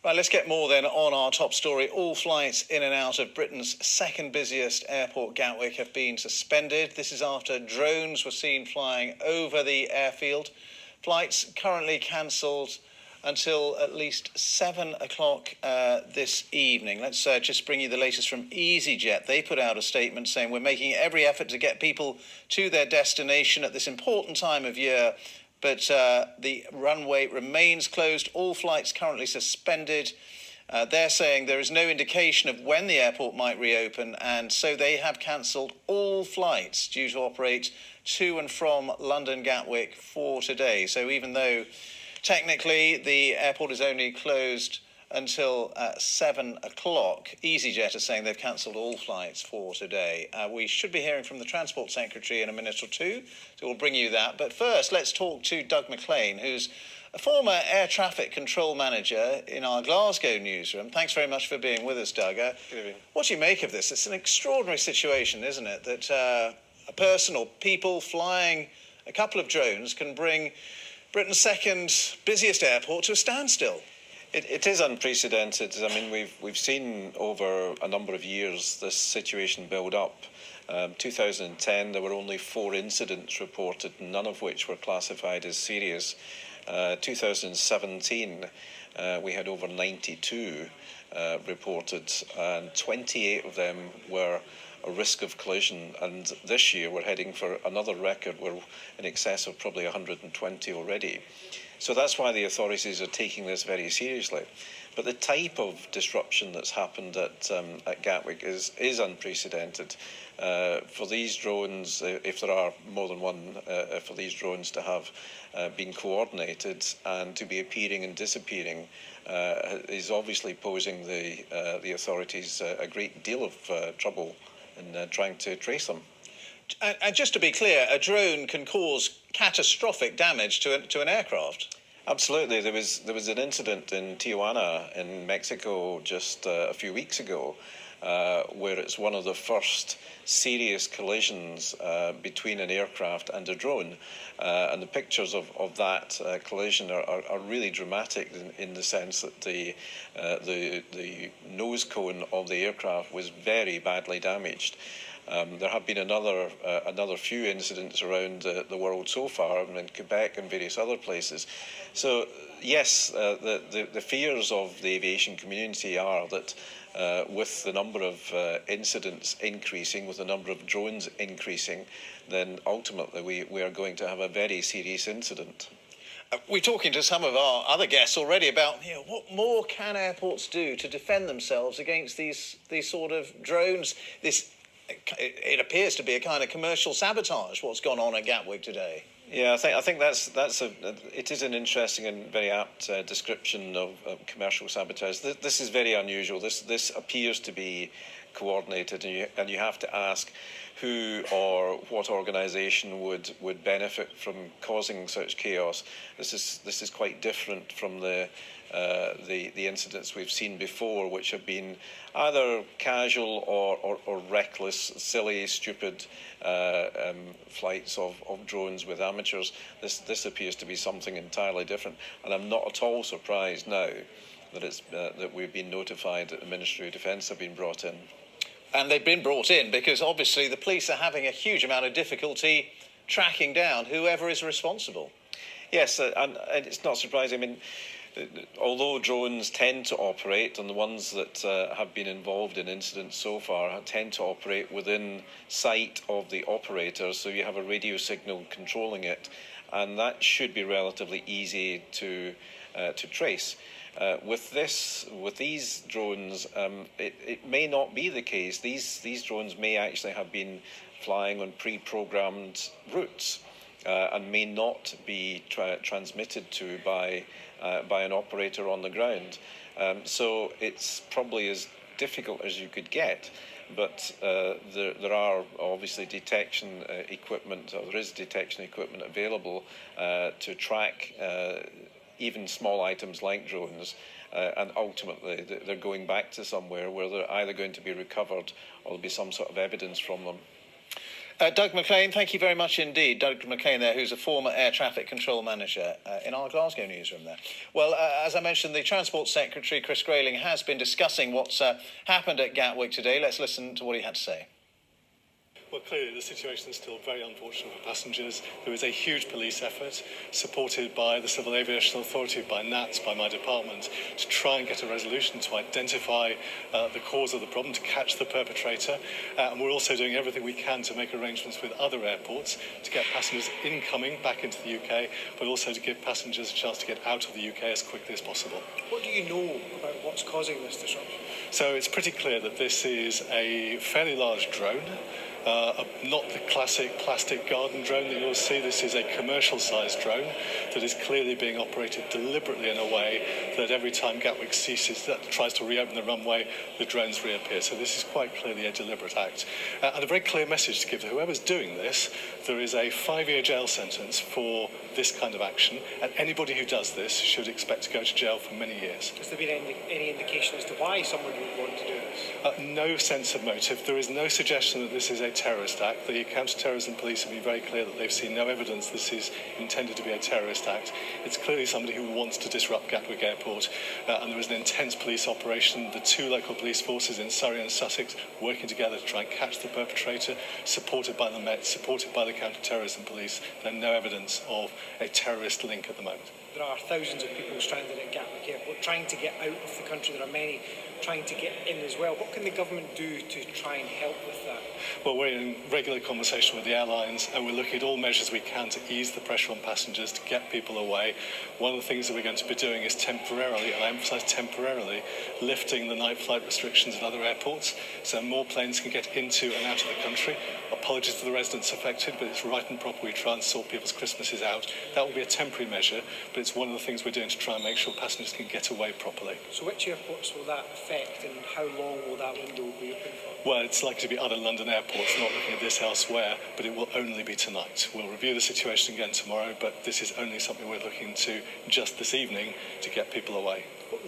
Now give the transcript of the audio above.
Right, let's get more then on our top story. All flights in and out of Britain's second busiest airport, Gatwick, have been suspended. This is after drones were seen flying over the airfield. Flights currently cancelled until at least 7 o'clock this evening. Let's just bring you the latest from EasyJet. They put out a statement saying we're making every effort to get people to their destination at this important time of year, but the runway remains closed. All flights currently suspended. They're saying there is no indication of when the airport might reopen, and so they have cancelled all flights due to operate to and from London Gatwick for today. So even though technically the airport is only closed until 7 o'clock, EasyJet is saying they've cancelled all flights for today. We should be hearing from the Transport Secretary in a minute or two, so we'll bring you that. But first, let's talk to Doug McLean, who's a former air traffic control manager in our Glasgow newsroom. Thanks very much for being with us, Doug. Good evening. What do you make of this? It's an extraordinary situation, isn't it, that a person or people flying a couple of drones can bring Britain's second busiest airport to a standstill. It is unprecedented. I mean, we've seen over a number of years this situation build up. 2010, there were only 4 incidents reported, none of which were classified as serious. 2017, we had over 92 reported, and 28 of them were a risk of collision. And this year, we're heading for another record. We're in excess of probably 120 already. So that's why the authorities are taking this very seriously. But the type of disruption that's happened at Gatwick is unprecedented. For these drones, if there are more than one, for these drones to have been coordinated and to be appearing and disappearing is obviously posing the authorities a great deal of trouble in trying to trace them. And just to be clear, a drone can cause catastrophic damage to an aircraft. Absolutely. There was an incident in Tijuana in Mexico just a few weeks ago where it's one of the first serious collisions between an aircraft and a drone. And the pictures of that collision are really dramatic in the sense that the nose cone of the aircraft was very badly damaged. There have been another few incidents around the world so far, in Quebec and various other places. So yes, the fears of the aviation community are that with the number of incidents increasing, with the number of drones increasing, then ultimately we are going to have a very serious incident. We're talking to some of our other guests already about what more can airports do to defend themselves against these sort of drones. It appears to be a kind of commercial sabotage, what's gone on at Gatwick today. Yeah, I think it is an interesting and very apt description of commercial sabotage. This is very unusual. This appears to be coordinated, and you have to ask who or what organisation would benefit from causing such chaos. This is quite different from the incidents we've seen before, which have been either casual or reckless, silly, stupid flights of drones with amateurs. This appears to be something entirely different, and I'm not at all surprised now that that we've been notified that the Ministry of Defence have been brought in. And they've been brought in because obviously the police are having a huge amount of difficulty tracking down whoever is responsible. Yes, and it's not surprising. I mean, although drones tend to operate, and the ones that have been involved in incidents so far tend to operate within sight of the operator, so you have a radio signal controlling it, and that should be relatively easy to trace. With these drones, it may not be the case. These drones may actually have been flying on pre-programmed routes and may not be transmitted to by an operator on the ground. So it's probably as difficult as you could get. But there are obviously detection equipment, or there is detection equipment available to track even small items like drones, and ultimately they're going back to somewhere where they're either going to be recovered or there'll be some sort of evidence from them. Doug McLean, thank you very much indeed. Doug McLean there, who's a former air traffic control manager in our Glasgow newsroom there. Well, as I mentioned, the Transport Secretary, Chris Grayling, has been discussing what's happened at Gatwick today. Let's listen to what he had to say. Well, clearly the situation is still very unfortunate for passengers. There is a huge police effort supported by the Civil Aviation Authority, by NATS, by my department, to try and get a resolution to identify the cause of the problem, to catch the perpetrator. And we're also doing everything we can to make arrangements with other airports to get passengers incoming back into the UK, but also to give passengers a chance to get out of the UK as quickly as possible. What do you know about what's causing this disruption? So it's pretty clear that this is a fairly large drone. Not the classic plastic garden drone that you'll see. This is a commercial-sized drone that is clearly being operated deliberately in a way that every time Gatwick ceases, that tries to reopen the runway, the drones reappear. So this is quite clearly a deliberate act. And a very clear message to give to whoever's doing this. There is a 5-year jail sentence for this kind of action, and anybody who does this should expect to go to jail for many years. Has there been any indication as to why someone would want to do this? No sense of motive. There is no suggestion that this is a terrorist act. The counter-terrorism police have been very clear that they've seen no evidence this is intended to be a terrorist act. It's clearly somebody who wants to disrupt Gatwick Airport, and there is an intense police operation. The 2 local police forces in Surrey and Sussex working together to try and catch the perpetrator, supported by the Met, supported by the counter-terrorism police. There's no evidence of a terrorist link at the moment. There are thousands of people stranded at Gatwick Airport trying to get out of the country. There are many trying to get in as well. What can the government do to try and help with that? Well, we're in regular conversation with the airlines, and we're looking at all measures we can to ease the pressure on passengers to get people away. One of the things that we're going to be doing is temporarily, and I emphasise temporarily, lifting the night flight restrictions at other airports so more planes can get into and out of the country. Apologies to the residents affected, but it's right and proper we try and sort people's Christmases out. That will be a temporary measure, but it's one of the things we're doing to try and make sure passengers can get away properly. So which airports will that affect, and how long will that window be open for? Well, it's likely to be other London airports, not looking at this elsewhere, but it will only be tonight. We'll review the situation again tomorrow, but this is only something we're looking to just this evening to get people away.